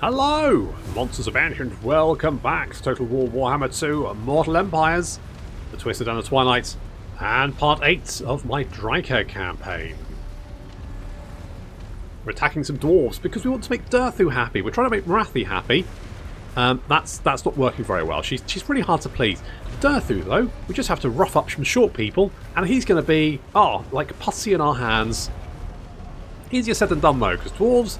Hello, monsters of ancient. Welcome back to Total War Warhammer 2 Mortal Empires, the Twisted and the Twilight, and part 8 of my Dryker campaign. We're attacking some dwarves because we want to make Durthu happy. We're trying to make Marathi happy. That's not working very well. She's really hard to please. Durthu, though, we just have to rough up some short people, and he's going to be, like pussy in our hands. Easier said than done, though, because dwarves,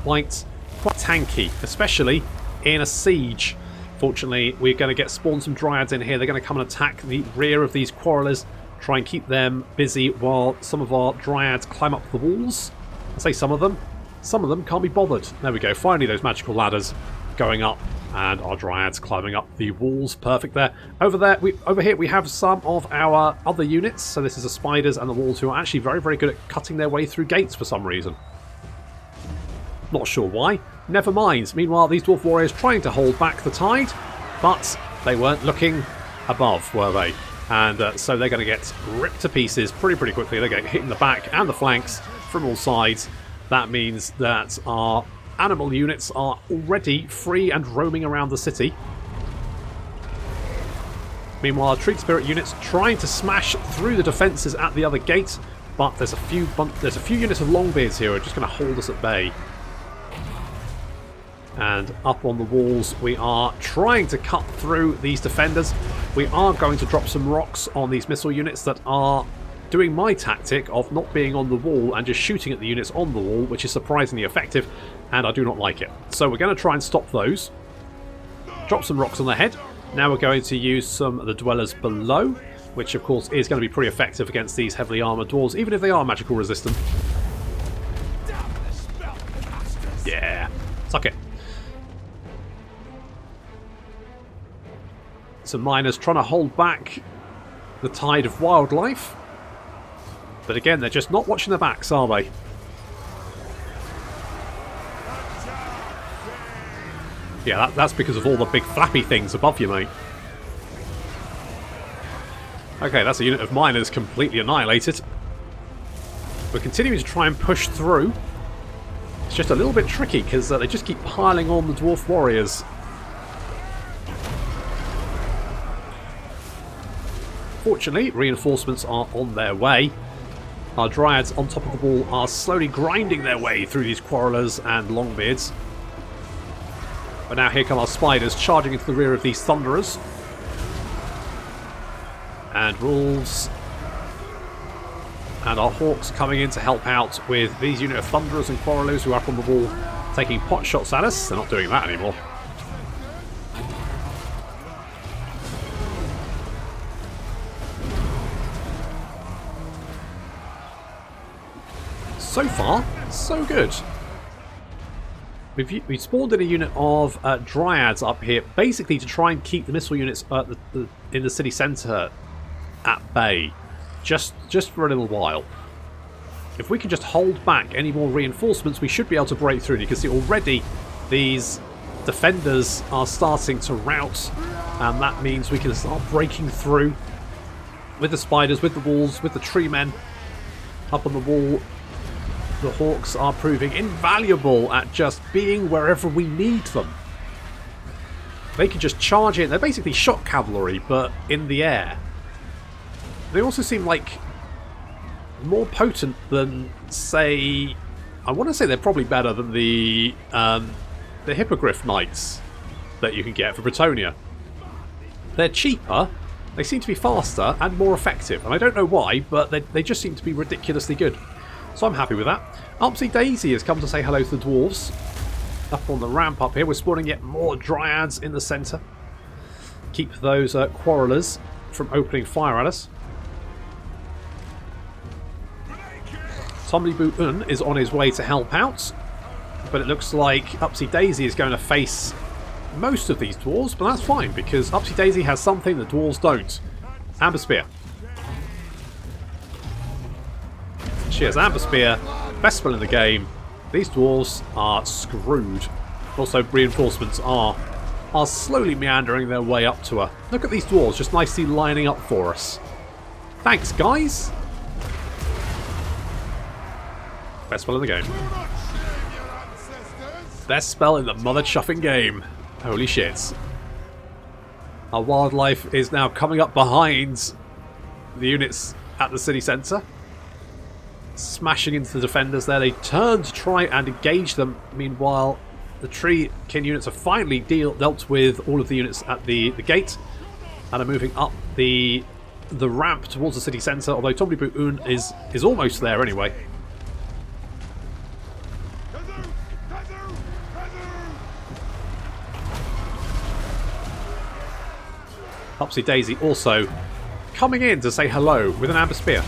quite tanky, especially in a siege. Fortunately, we're going to get spawned some dryads in here. They're going to come and attack the rear of these quarrelers, try and keep them busy while some of our dryads climb up the walls. I say some of them can't be bothered. There we go, finally those magical ladders going up and our dryads climbing up the walls. Perfect there. Over here we have some of our other units. So this is the spiders and the walls, who are actually very, very good at cutting their way through gates for some reason. Not sure why. Never mind. Meanwhile, these dwarf warriors trying to hold back the tide, but they weren't looking above, were they? And so they're going to get ripped to pieces pretty quickly. They're getting hit in the back and the flanks from all sides. That means that our animal units are already free and roaming around the city. Meanwhile, our treat spirit units trying to smash through the defences at the other gate, but there's a few units of longbeards here who are just going to hold us at bay. And up on the walls, we are trying to cut through these defenders. We are going to drop some rocks on these missile units that are doing my tactic of not being on the wall and just shooting at the units on the wall, which is surprisingly effective, and I do not like it. So we're going to try and stop those. Drop some rocks on their head. Now we're going to use some of the dwellers below, which of course is going to be pretty effective against these heavily armoured dwarves, even if they are magical resistant. Yeah, suck it. Some miners trying to hold back the tide of wildlife. But again, they're just not watching their backs, are they? Yeah, that's because of all the big flappy things above you, mate. Okay, that's a unit of miners completely annihilated. We're continuing to try and push through. It's just a little bit tricky because they just keep piling on the dwarf warriors. Fortunately, reinforcements are on their way. Our dryads on top of the wall are slowly grinding their way through these quarrelers and longbeards. But now here come our spiders charging into the rear of these thunderers. And wolves. And our hawks coming in to help out with these unit of thunderers and quarrelers who are up on the wall taking pot shots at us. They're not doing that anymore. So far, so good. We've spawned in a unit of dryads up here, basically to try and keep the missile units in the city centre at bay, just for a little while. If we can just hold back any more reinforcements, we should be able to break through. You can see already these defenders are starting to rout, and that means we can start breaking through with the spiders, with the walls, with the tree men up on the wall. The hawks are proving invaluable at just being wherever we need them. They can just charge in. They're basically shock cavalry, but in the air. They also seem like more potent than, say... I want to say they're probably better than the Hippogriff Knights that you can get for Bretonia. They're cheaper, they seem to be faster and more effective. And I don't know why, but they just seem to be ridiculously good. So I'm happy with that. Upsy Daisy has come to say hello to the dwarves. Up on the ramp up here, we're spawning yet more dryads in the centre. Keep those quarrelers from opening fire at us. Tommy Boo-un is on his way to help out. But it looks like Upsy Daisy is going to face most of these dwarves. But that's fine, because Upsy Daisy has something the dwarves don't. Amber Spear. She has Amber Spear, best spell in the game. These dwarves are screwed. Also, reinforcements are slowly meandering their way up to her. Look at these dwarves just nicely lining up for us. Thanks, guys. Best spell in the game. Best spell in the mother chuffing game. Holy shit. Our wildlife is now coming up behind the units at the city centre. Smashing into the defenders there. They turn to try and engage them. Meanwhile, the tree kin units have finally dealt with all of the units at the gate and are moving up the ramp towards the city centre, although Tomli Un is almost there anyway. Upsy Daisy also coming in to say hello with an amber spear.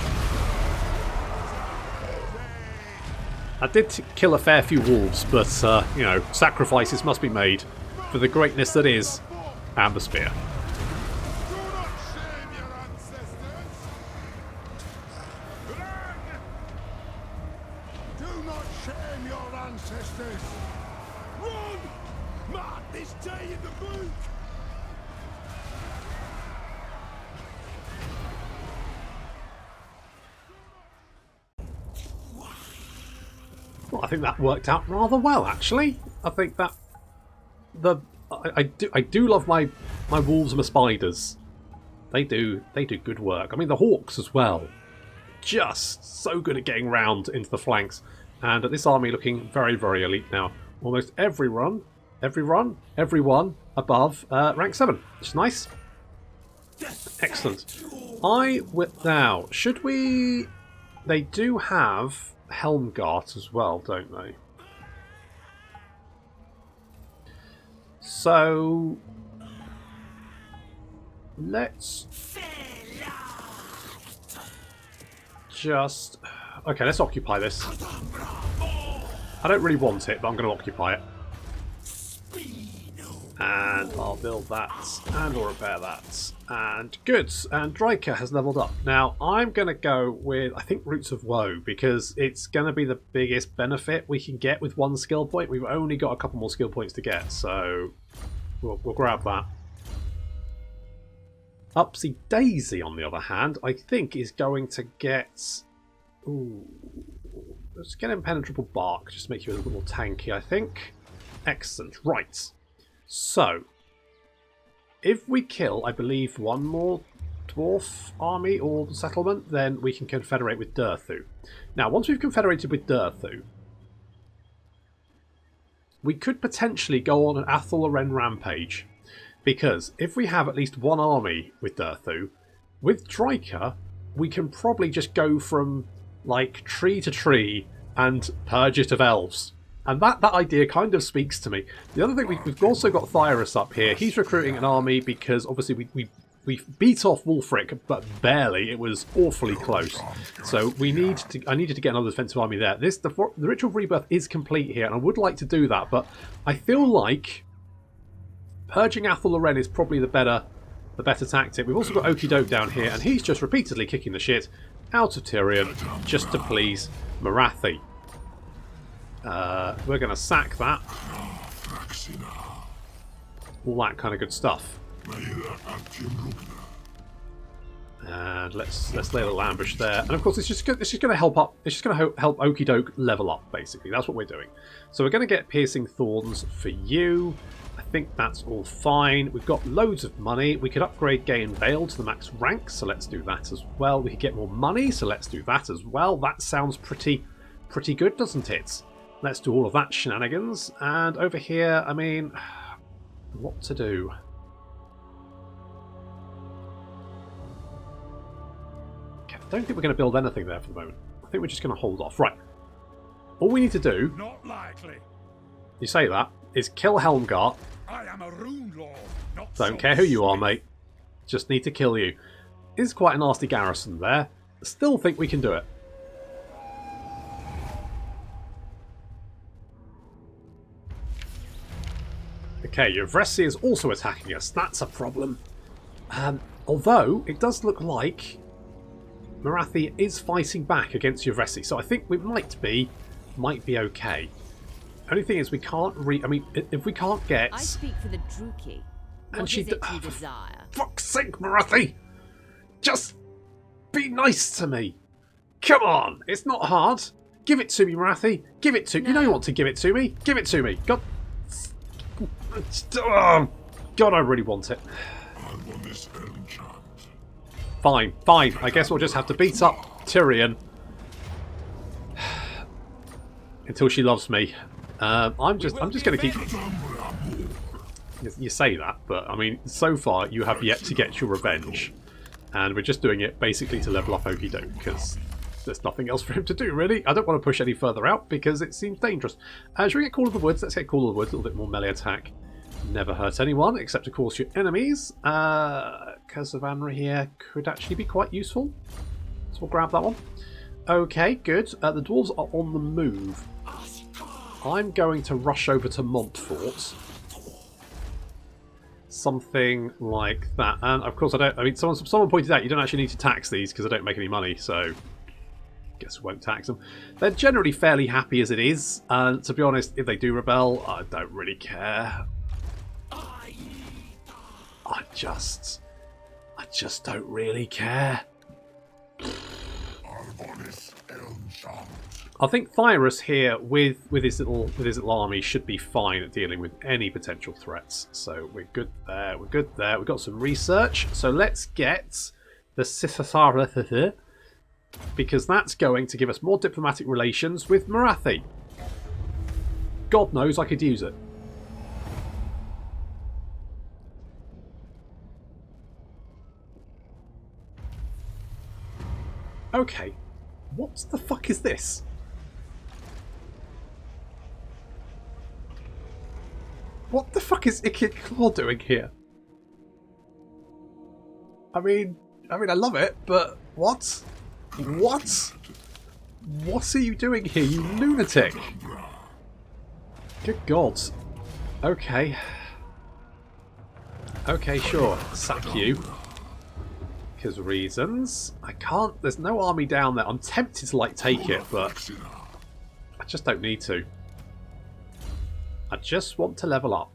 I did kill a fair few wolves, but, you know, sacrifices must be made for the greatness that is amber spear. Do not shame your ancestors. Run! Mark this day in the book. Well, I think that worked out rather well, actually. I think that I do love my wolves and my spiders. They do good work. I mean, the hawks as well. Just so good at getting round into the flanks. And this army looking very, very elite now. Almost everyone above rank 7, which is nice. Excellent. Now, should we? They do have Helmgart as well, don't they? So let's just let's occupy this. I don't really want it, but I'm going to occupy it. And I'll build that, and I'll repair that. And good. And Dryker has leveled up. Now, I'm going to go with, I think, Roots of Woe, because it's going to be the biggest benefit we can get with one skill point. We've only got a couple more skill points to get, so we'll grab that. Upsy Daisy, on the other hand, I think is going to get... Ooh, let's get Impenetrable Bark, just to make you a little more tanky, I think. Excellent. Right. So, if we kill, I believe, one more dwarf army or settlement, then we can confederate with Durthu. Now, once we've confederated with Durthu, we could potentially go on an Athel-Loren rampage. Because if we have at least one army with Durthu, with Dryker, we can probably just go from, like, tree to tree and purge it of elves. And that idea kind of speaks to me. The other thing, we've also got Thyrus up here. He's recruiting an army because obviously we beat off Wulfric, but barely. It was awfully close. So I needed to get another defensive army there. The Ritual of Rebirth is complete here, and I would like to do that, but I feel like purging Athel-Loren is probably the better tactic. We've also got Okie down here, and he's just repeatedly kicking the shit out of Tyrion just to please Morathi. We're going to sack that. All that kind of good stuff. And let's lay a little ambush there. And of course, it's just going to help up. It's just going to help Okie level up. Basically, that's what we're doing. So we're going to get Piercing Thorns for you. I think that's all fine. We've got loads of money. We could upgrade Gay and Vale to the max rank, so let's do that as well. We could get more money, so let's do that as well. That sounds pretty good, doesn't it? Let's do all of that shenanigans. And over here, I mean, what to do? Okay, I don't think we're going to build anything there for the moment. I think we're just going to hold off. Right. All we need to do, Not likely. you say that, is kill Helmgart. I am a rune lord, not Don't care who you are, mate. Just need to kill you. Is quite a nasty garrison there. Still think we can do it. Okay, Yevressi is also attacking us. That's a problem. Although, it does look like Morathi is fighting back against Yevressi, so I think we might be okay. Only thing is we can't I mean, if we can't get... I speak for the Druki. And What she is it you desire? Fuck's sake, Morathi! Just be nice to me. Come on, it's not hard. Give it to me, Morathi. Give it to me. You know you want to give it to me. Give it to me. God Oh, God, I really want it. Fine, fine. I guess we'll just have to beat up Tyrion until she loves me. I'm just going to keep. You say that, but I mean, so far you have yet to get your revenge, and we're just doing it basically to level up Okie Doke because there's nothing else for him to do, really. I don't want to push any further out because it seems dangerous. Should we get Call of the Woods? Let's get Call of the Woods. A little bit more melee attack. Never hurt anyone, except of course your enemies. Casavanra here could actually be quite useful. So we'll grab that one. Okay, good. The dwarves are on the move. I'm going to rush over to Montfort. Something like that. And of course I mean, someone pointed out you don't actually need to tax these because they don't make any money, so guess we won't tax them. They're generally fairly happy as it is. And to be honest, if they do rebel, I don't really care. I just don't really care. I think Thyrus here with his little army should be fine at dealing with any potential threats. So we're good there. We're good there. We've got some research. So let's get the Sisasara, because that's going to give us more diplomatic relations with Marathi. God knows I could use it. Okay, what the fuck is this? What the fuck is Ikit Claw doing here? I mean, I love it, but what? What? What are you doing here, you lunatic? Good God. Okay. Okay, sure. Sack you. Because reasons. I can't. There's no army down there. I'm tempted to like take it, but I just don't need to. I just want to level up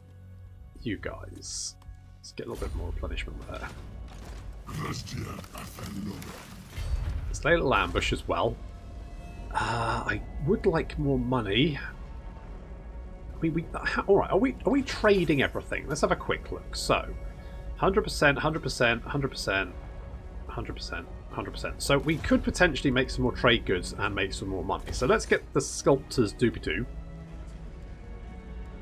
you guys. Let's get a little bit more replenishment there. Let's lay a little ambush as well. I would like more money. All right. Are we trading everything? Let's have a quick look. So, 100%, 100%, 100%. 100%, 100%. So we could potentially make some more trade goods and make some more money. So let's get the sculptors doobie-doo.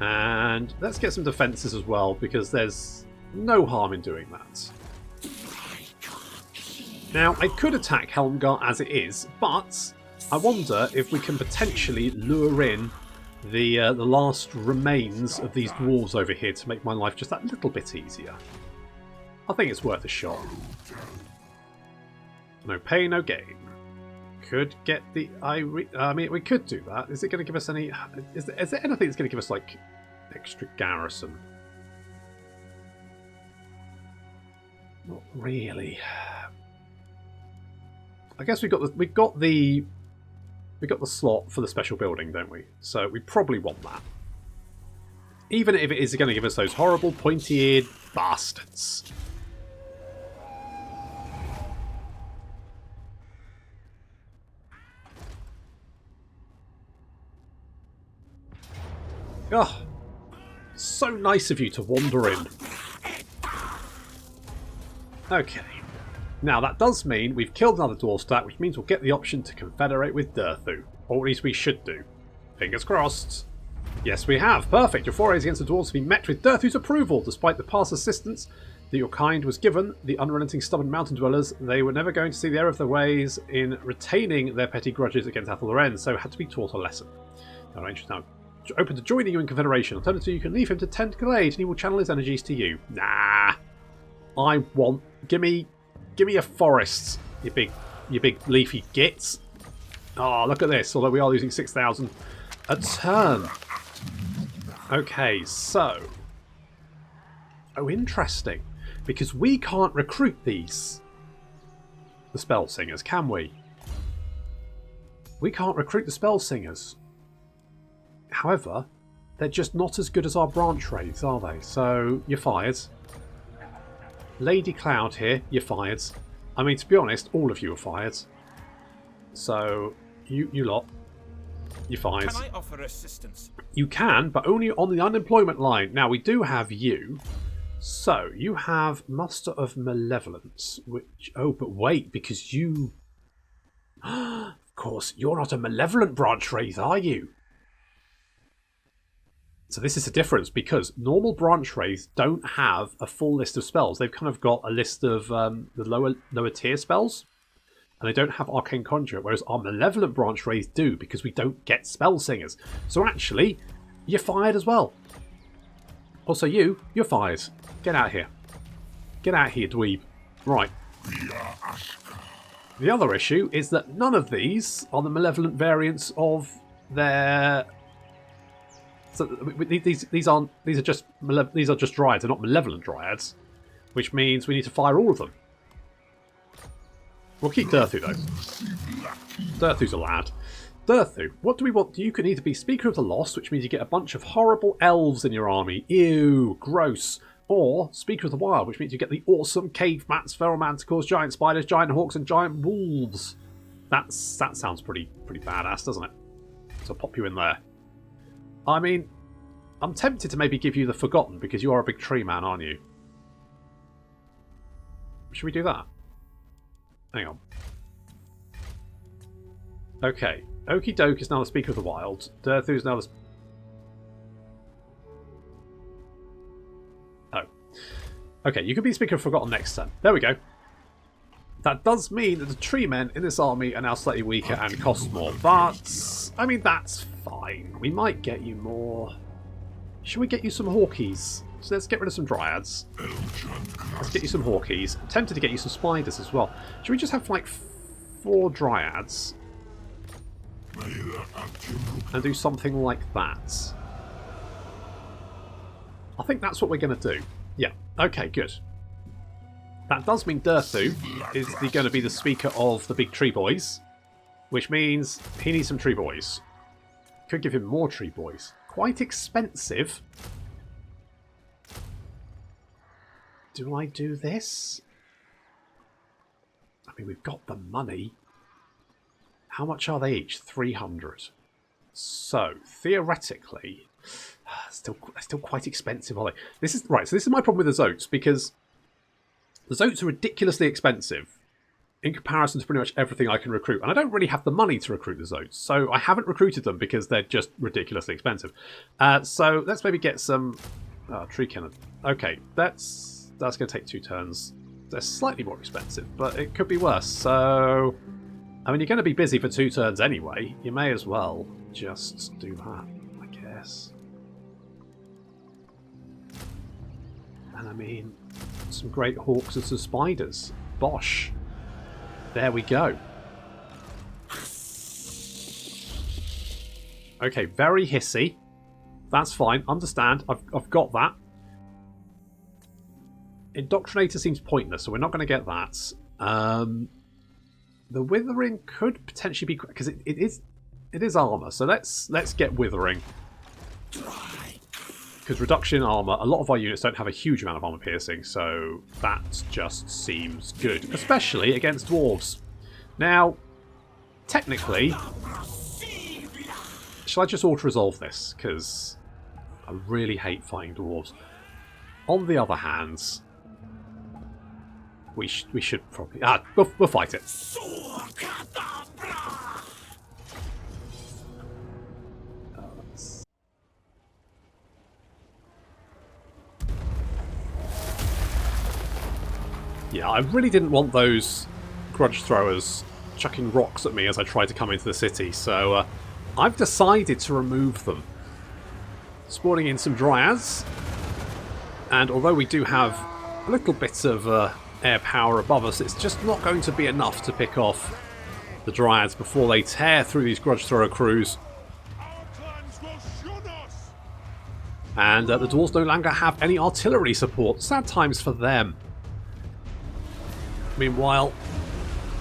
And let's get some defences as well, because there's no harm in doing that. Now, I could attack Helmgar as it is, but I wonder if we can potentially lure in the last remains of these dwarves over here to make my life just that little bit easier. I think it's worth a shot. No pay, no gain. Could get the... I mean, we could do that. Is it going to give us any... Is there anything that's going to give us, like, extra garrison? Not really. I guess we got the slot for the special building, don't we? So we probably want that. Even if it is going to give us those horrible pointy-eared bastards. Oh, so nice of you to wander in. Okay. Now that does mean we've killed another dwarf stat, which means we'll get the option to confederate with Durthu. Or at least we should do. Fingers crossed. Yes, we have. Perfect. Your forays against the dwarves have been met with Durthu's approval. Despite the past assistance that your kind was given, the unrelenting stubborn mountain dwellers, they were never going to see the error of their ways in retaining their petty grudges against Athel so had to be taught a lesson. Now, open to joining you in Confederation. Alternatively, you can leave him to tend Glade and he will channel his energies to you. Nah. I want... Give me a forest, you big leafy gits. Oh, look at this. Although we are losing 6,000 a turn. Okay, so... Oh, interesting. Because we can't recruit these. The spell singers, can we? We can't recruit the spell singers. However, they're just not as good as our branch raids, are they? So, you're fired. Lady Cloud here, you're fired. I mean, to be honest, all of you are fired. So, you lot. You're fine. Can I offer assistance? You can, but only on the unemployment line. Now, we do have you. So, you have Muster of Malevolence, which... Oh, but wait, because you... Of course, you're not a Malevolent branch wraith, are you? So this is the difference, because normal branch wraiths don't have a full list of spells. They've kind of got a list of the lower tier spells, and they don't have Arcane Conjure, whereas our Malevolent branch wraiths do, because we don't get Spell Singers. So actually, you're fired as well. Also you're fired. Get out of here. Get out of here, dweeb. Right. The other issue is that none of these are the Malevolent variants of their... So these are just dryads. They're not malevolent dryads, which means we need to fire all of them. We'll keep Durthu though. Durthu's a lad. Durthu, what do we want? You can either be Speaker of the Lost, which means you get a bunch of horrible elves in your army. Ew, gross. Or Speaker of the Wild, which means you get the awesome cave mats, feral manticores, giant spiders, giant hawks, and giant wolves. That sounds pretty badass, doesn't it? So I'll pop you in there. I mean, I'm tempted to maybe give you the Forgotten, because you are a big tree man, aren't you? Should we do that? Hang on. Okay. Okie Doke is now the Speaker of the Wild. Durthu is now the... Oh. Okay, you can be Speaker of Forgotten next turn. There we go. That does mean that the tree men in this army are now slightly weaker and cost more, but... I mean, that's fine. We might get you more... Should we get you some Hawkies? So let's get rid of some Dryads. Let's get you some Hawkies. I'm tempted to get you some Spiders as well. Should we just have, like, 4 Dryads? And do something like that. I think that's what we're going to do. Yeah, okay, good. That does mean Durthu is going to be the Speaker of the big tree boys, which means he needs some tree boys. Could give him more tree boys. Quite expensive. Do I do this? I mean, we've got the money. How much are they each? 300. So, theoretically, still quite expensive, are they? This is right. So this is my problem with the Zotes, because the Zotes are ridiculously expensive in comparison to pretty much everything I can recruit, and I don't really have the money to recruit the Zotes, so I haven't recruited them because they're just ridiculously expensive. So let's maybe get some tree cannon. Okay, that's going to take 2 turns. They're slightly more expensive, but it could be worse. So, I mean, you're going to be busy for 2 turns anyway. You may as well just do that, I guess. And I mean, some great hawks and some spiders. Bosh. There we go. Okay, very hissy. That's fine. Understand. I've got that. Indoctrinator seems pointless, so we're not going to get that. The Withering could potentially be, because it is armor. So let's get Withering. Because reduction in armor, a lot of our units don't have a huge amount of armor piercing, so that just seems good, especially against dwarves. Now, technically, shall I just auto-resolve this? Because I really hate fighting dwarves. On the other hand, we should probably... we'll fight it. Yeah, I really didn't want those grudge throwers chucking rocks at me as I tried to come into the city, so I've decided to remove them. Spawning in some dryads, and although we do have a little bit of air power above us, it's just not going to be enough to pick off the dryads before they tear through these grudge thrower crews. And the dwarves no longer have any artillery support. Sad times for them. Meanwhile,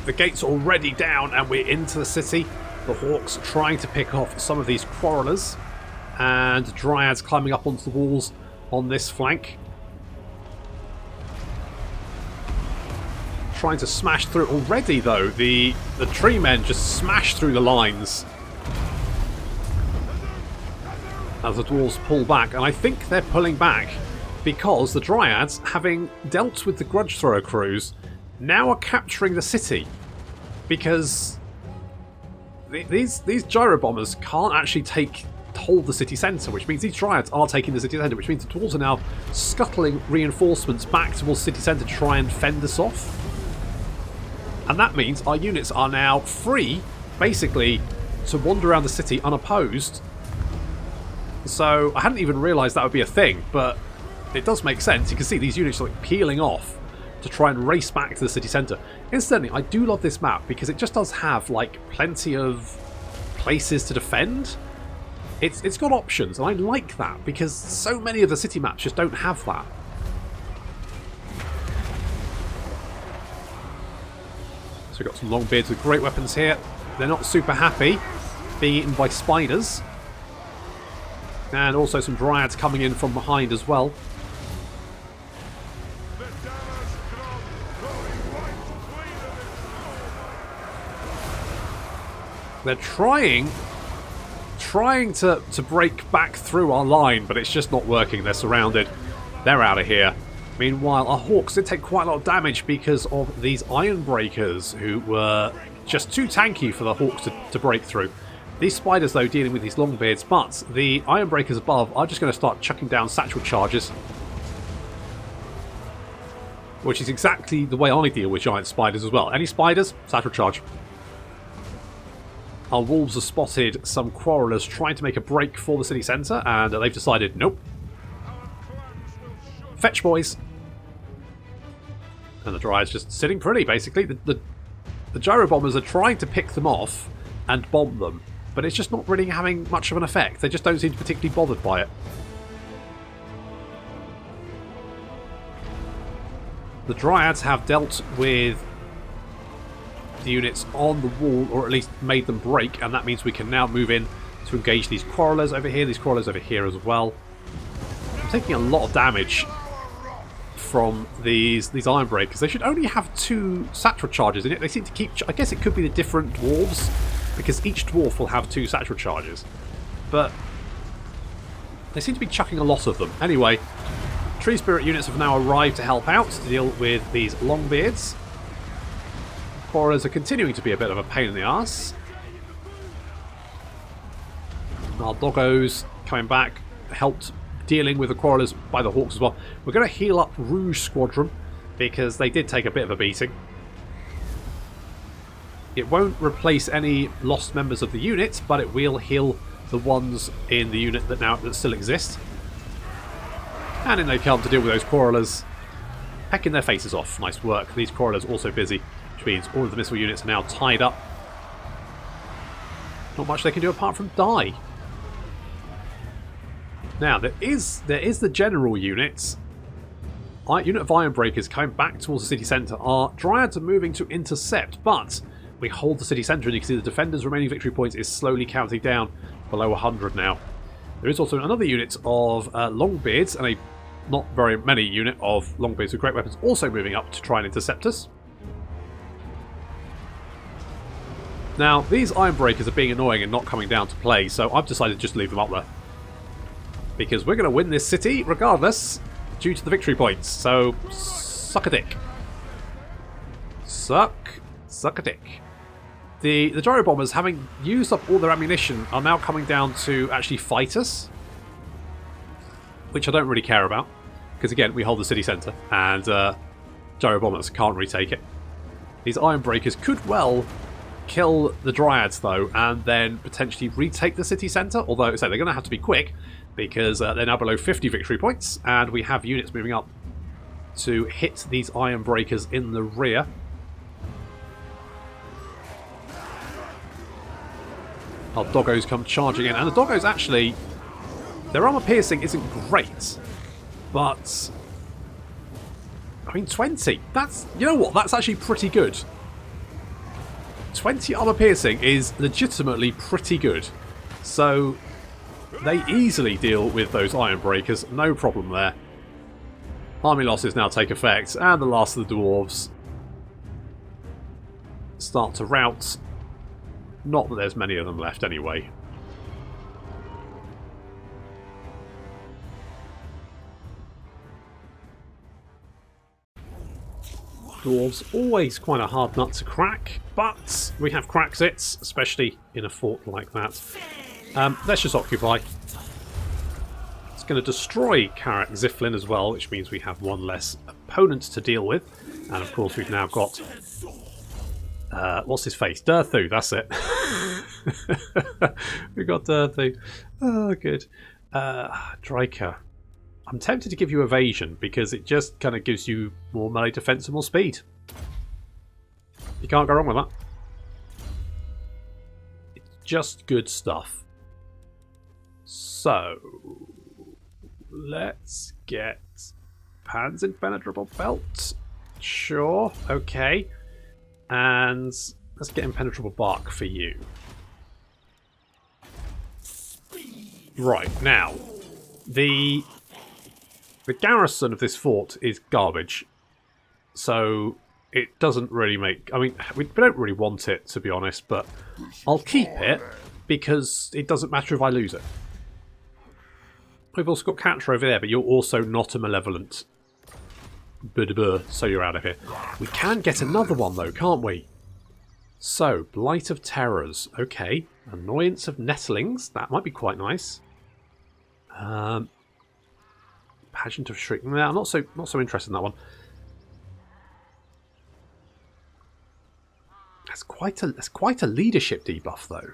the gate's already down and we're into the city. The Hawks trying to pick off some of these quarrelers, and Dryads climbing up onto the walls on this flank. Trying to smash through. Already though, the tree men just smash through the lines. as the dwarves pull back, and I think they're pulling back because the Dryads, having dealt with the Grudge Thrower crews, now are capturing the city, because these gyro bombers can't actually hold the city centre, which means these Dryads are taking the city centre, which means the dwarves are now scuttling reinforcements back towards the city centre to try and fend us off. And that means our units are now free, basically, to wander around the city unopposed. So I hadn't even realised that would be a thing, but it does make sense. You can see these units are like peeling off to try and race back to the city centre. Incidentally, I do love this map because it just does have like plenty of places to defend. It's got options, and I like that because so many of the city maps just don't have that. So we've got some Longbeards with great weapons here. They're not super happy being eaten by spiders. And also some Dryads coming in from behind as well. They're trying to break back through our line, but it's just not working. They're surrounded. They're out of here. Meanwhile, our Hawks did take quite a lot of damage because of these Iron Breakers, who were just too tanky for the Hawks to break through. These spiders, though, dealing with these Longbeards, but the Iron Breakers above are just going to start chucking down satchel charges, which is exactly the way I deal with giant spiders as well. Any spiders? Satchel charge. Our wolves have spotted some quarrelers trying to make a break for the city centre, and they've decided, nope. Fetch, boys. And the Dryads just sitting pretty, basically. The gyro bombers are trying to pick them off and bomb them, but it's just not really having much of an effect. They just don't seem particularly bothered by it. The Dryads have dealt with the units on the wall, or at least made them break, and that means we can now move in to engage these quarrelers over here, these quarrelers over here as well. I'm taking a lot of damage from these Iron Breakers. They should only have 2 satchel charges in it. They seem to keep... I guess it could be the different dwarves, because each dwarf will have 2 satchel charges. But they seem to be chucking a lot of them. Anyway, Tree Spirit units have now arrived to help out, to deal with these Longbeards. Quarrelers are continuing to be a bit of a pain in the arse. Our doggos coming back, helped dealing with the quarrelers by the Hawks as well. We're going to heal up Rouge Squadron because they did take a bit of a beating. It won't replace any lost members of the unit, but it will heal the ones in the unit that still exist. And in they come to deal with those quarrelers, pecking their faces off. Nice work. These quarrelers also busy, which means all of the missile units are now tied up. Not much they can do apart from die. Now, there is the general units. Unit of Iron Breakers coming back towards the city centre. Our Dryads are moving to intercept, but we hold the city centre, and you can see the defenders' remaining victory points is slowly counting down below 100 now. There is also another unit of Longbeards, and a not very many unit of Longbeards with great weapons also moving up to try and intercept us. Now, these Iron Breakers are being annoying and not coming down to play, so I've decided to just leave them up there. Because we're going to win this city regardless, due to the victory points. So, suck a dick. Suck a dick. The gyro bombers, having used up all their ammunition, are now coming down to actually fight us, which I don't really care about, because again, we hold the city centre, and gyro bombers can't retake it. These Iron Breakers could well kill the Dryads, though, and then potentially retake the city centre, although they're going to have to be quick, because they're now below 50 victory points, and we have units moving up to hit these Iron Breakers in the rear. Our doggos come charging in, and the doggos actually, their armor piercing isn't great, but I mean 20, that's, you know what, that's actually pretty good. 20 armor piercing is legitimately pretty good, so they easily deal with those Iron Breakers, no problem there. Army losses now take effect, and the last of the dwarves start to rout. Not that there's many of them left anyway. dwarves, always quite a hard nut to crack, but we have cracksits, especially in a fort like that. Let's just occupy. It's going to destroy Karak Ziflin as well, which means we have one less opponent to deal with. And of course we've now got... what's his face? Durthu, that's it. We've got Durthu. Oh, good. Dryker. I'm tempted to give you evasion because it just kind of gives you more melee defense and more speed. You can't go wrong with that. It's just good stuff. So, let's get Pan's Impenetrable Belt. Sure, okay. And let's get Impenetrable Bark for you. Right, now, the garrison of this fort is garbage. So it doesn't really make... I mean, we don't really want it, to be honest, but I'll keep it because it doesn't matter if I lose it. We've also got Catra over there, but you're also not a malevolent. So you're out of here. We can get another one, though, can't we? So, Blight of Terrors. Okay. Annoyance of Nettlings. That might be quite nice. Pageant of Shriek. No, I'm not so interested in that one. That's quite a leadership debuff, though.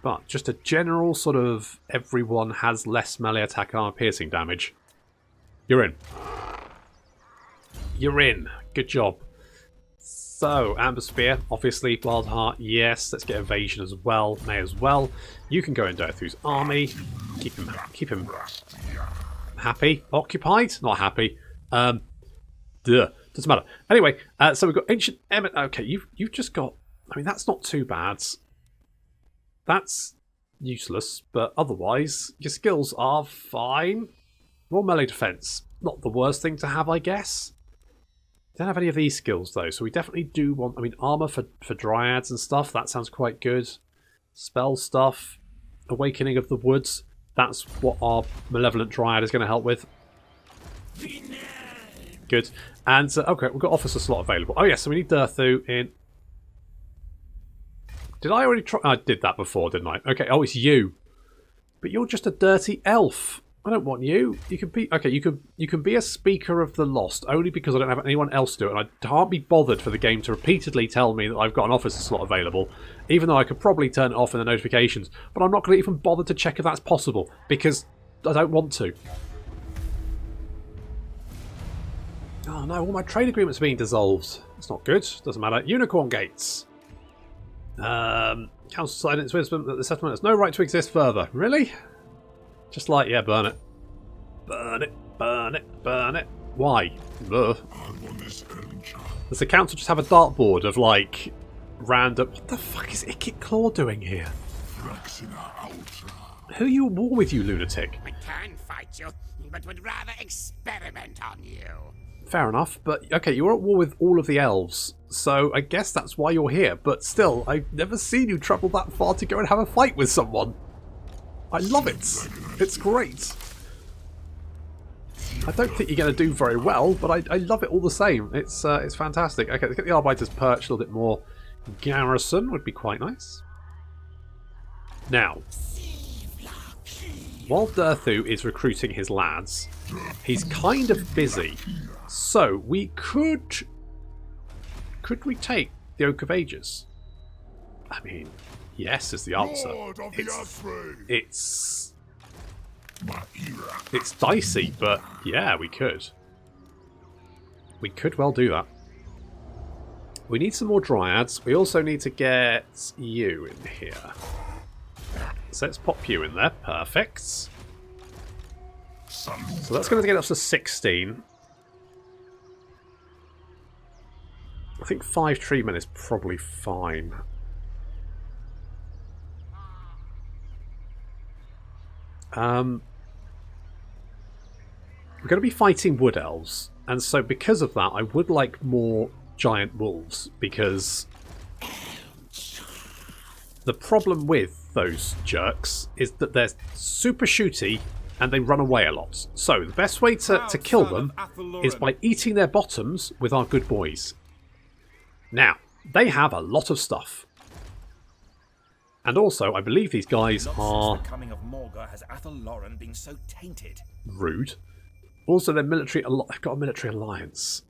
But just a general sort of everyone has less melee attack and armor piercing damage. You're in. You're in. Good job. So, Amber Spear, obviously. Wild Heart, yes. Let's get Evasion as well. May as well. You can go in Durthu's army. Keep him happy. Occupied? Not happy. Doesn't matter. Anyway, so we've got Ancient Emmett. Okay, you've just got... I mean, that's not too bad. That's useless, but otherwise, your skills are fine. More melee defense. Not the worst thing to have, I guess. Don't have any of these skills, though, so we definitely do want... I mean, armor for dryads and stuff, that sounds quite good. Spell stuff. Awakening of the Woods. That's what our Malevolent Dryad is going to help with. Good. And, okay, we've got Officer slot available. Oh, yes, so we need Durthu in... Did I already try? I did that before, didn't I? Okay. Oh, it's you. But you're just a dirty elf. I don't want you. You can be okay. You can be a Speaker of the Lost only because I don't have anyone else to do it, and I can't be bothered for the game to repeatedly tell me that I've got an officer slot available, even though I could probably turn it off in the notifications. But I'm not going to even bother to check if that's possible because I don't want to. Oh no! All my trade agreements are being dissolved. That's not good. Doesn't matter. Unicorn Gates. Council decided in its wisdom that the settlement has no right to exist further. Really? Just like, yeah, burn it. Burn it, burn it, burn it. Why? Ugh. Does the council just have a dartboard of, like, random... What the fuck is Ikit Claw doing here? Who are you at war with, you lunatic? I can fight you, but would rather experiment on you. Fair enough, but okay, you're at war with all of the elves, so I guess that's why you're here, but still, I've never seen you travel that far to go and have a fight with someone. I love it. It's great. I don't think you're going to do very well, but I love it all the same. It's fantastic. Okay, let's get the Arbiter's Perch a little bit more. Garrison would be quite nice. Now, while Durthu is recruiting his lads, he's kind of busy. So, we could we take the Oak of Ages? I mean, yes is the answer. It's dicey, but yeah, we could. We could well do that. We need some more Dryads. We also need to get you in here. So let's pop you in there. Perfect. So that's going to get us to 16. I think 5 treatment is probably fine. We're going to be fighting wood elves, and so because of that I would like more giant wolves, because the problem with those jerks is that they're super shooty and they run away a lot. So the best way to kill them is by eating their bottoms with our good boys. Now, they have a lot of stuff. And also, I believe these guys are... The coming of Morga has Athelloren been so tainted. Rude. Also, they've got a military alliance.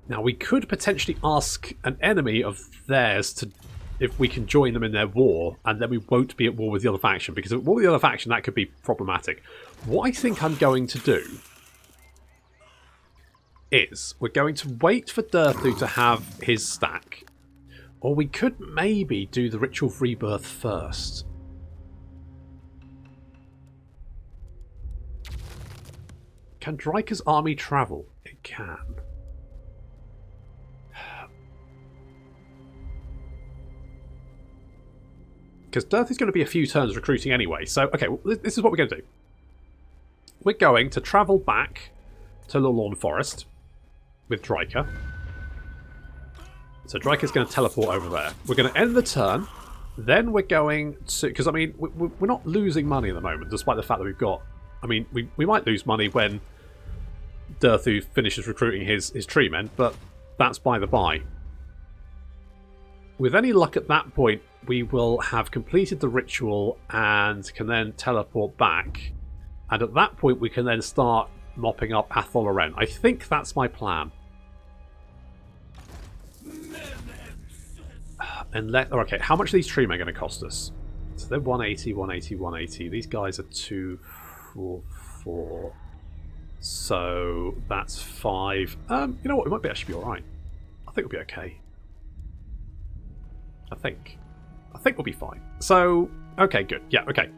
Now, we could potentially ask an enemy of theirs to if we can join them in their war, and then we won't be at war with the other faction, because at war with the other faction, that could be problematic. What I think I'm going to do is we're going to wait for Durthu to have his stack, or we could maybe do the Ritual of Rebirth first. Can Drika's army travel? It can. Because Durthu's going to be a few turns recruiting anyway. So, okay, well, this is what we're going to do. We're going to travel back to Lorlawn Forest with Drika. So Drika's going to teleport over there. We're going to end the turn. Then we're going to... Because, I mean, we're not losing money at the moment, despite the fact that we've got... I mean, we might lose money when Durthu finishes recruiting his tree men, but that's by the by. With any luck at that point, we will have completed the ritual and can then teleport back. And at that point, we can then start mopping up Athelloren. I think that's my plan. Okay, how much are these tree men going to cost us? So they're 180, 180, 180. These guys are 244. So that's 5. You know what? It might be actually be alright. I think we'll be okay. I think we'll be fine. So, okay, good. Yeah, okay.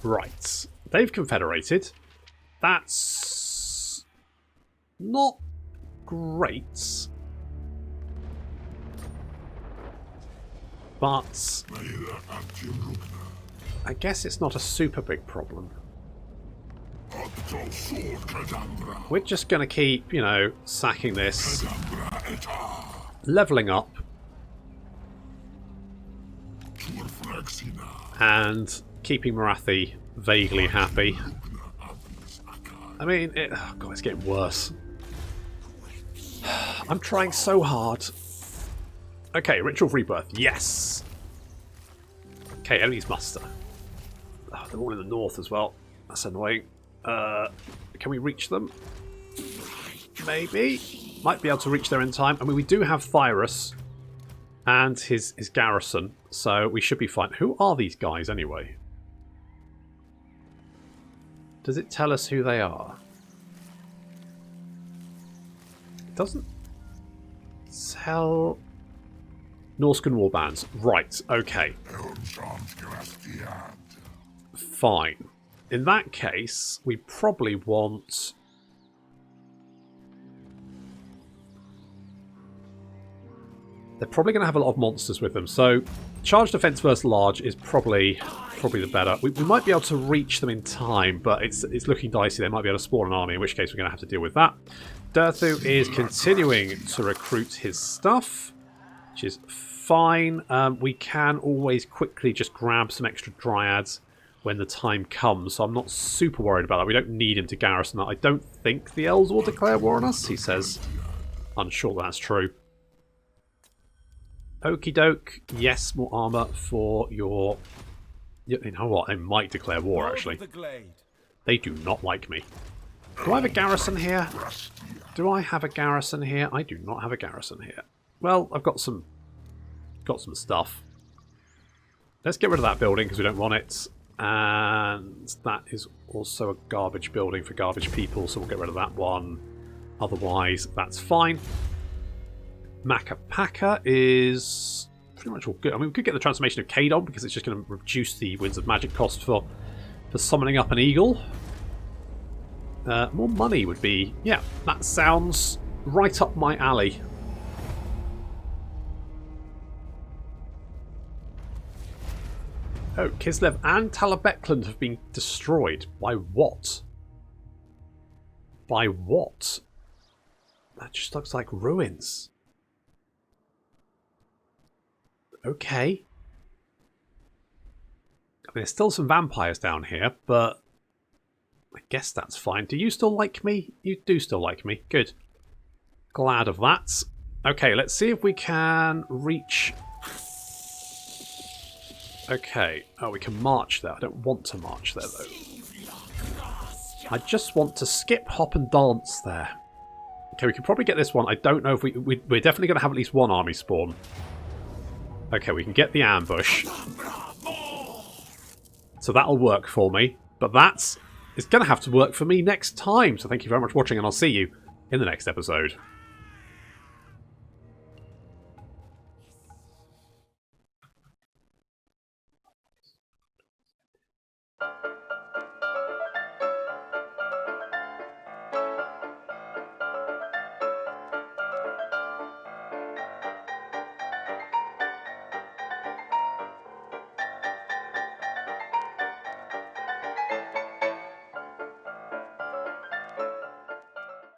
Right. They've confederated. That's not great. But I guess it's not a super big problem. We're just going to keep, you know, sacking this, leveling up, and keeping Marathi vaguely happy. I mean, oh God, it's getting worse. I'm trying so hard. Okay, Ritual of Rebirth, yes. Okay, enemies muster. Oh, they're all in the north as well. That's annoying. Can we reach them? Maybe. Might be able to reach there in time. I mean, we do have Thyrus and his garrison, so we should be fine. Who are these guys anyway? Does it tell us who they are? It doesn't tell... Norscan warbands. Right, okay. Fine. In that case, we probably want... They're probably going to have a lot of monsters with them, so charge defense versus large is probably the better. We might be able to reach them in time, but it's looking dicey. They might be able to spawn an army, in which case we're going to have to deal with that. Durthu is continuing to recruit his stuff, which is fine. We can always quickly just grab some extra dryads when the time comes, so I'm not super worried about that. We don't need him to garrison that. I don't think the elves will declare war on us, he says. Unsure that's true. Okie doke. Yes, more armour for your... You know what? They might declare war, actually. They do not like me. Do I have a garrison here? Do I have a garrison here? I do not have a garrison here. Well, I've got some stuff. Let's get rid of that building because we don't want it. And that is also a garbage building for garbage people, so we'll get rid of that one. Otherwise, that's fine. Macapaka is pretty much all good. I mean, we could get the transformation of Kadon because it's just going to reduce the Winds of Magic cost for summoning up an eagle. More money would be... Yeah, that sounds right up my alley. Oh, Kislev and Talabekland have been destroyed. By what? By what? That just looks like ruins. Okay. I mean, there's still some vampires down here, but I guess that's fine. Do you still like me? You do still like me. Good. Glad of that. Okay, let's see if we can reach... Okay. Oh, we can march there. I don't want to march there, though. I just want to skip, hop, and dance there. Okay, we can probably get this one. I don't know if we're definitely going to have at least one army spawn. Okay, we can get the ambush. So that'll work for me. But that's... It's going to have to work for me next time. So thank you very much for watching, and I'll see you in the next episode.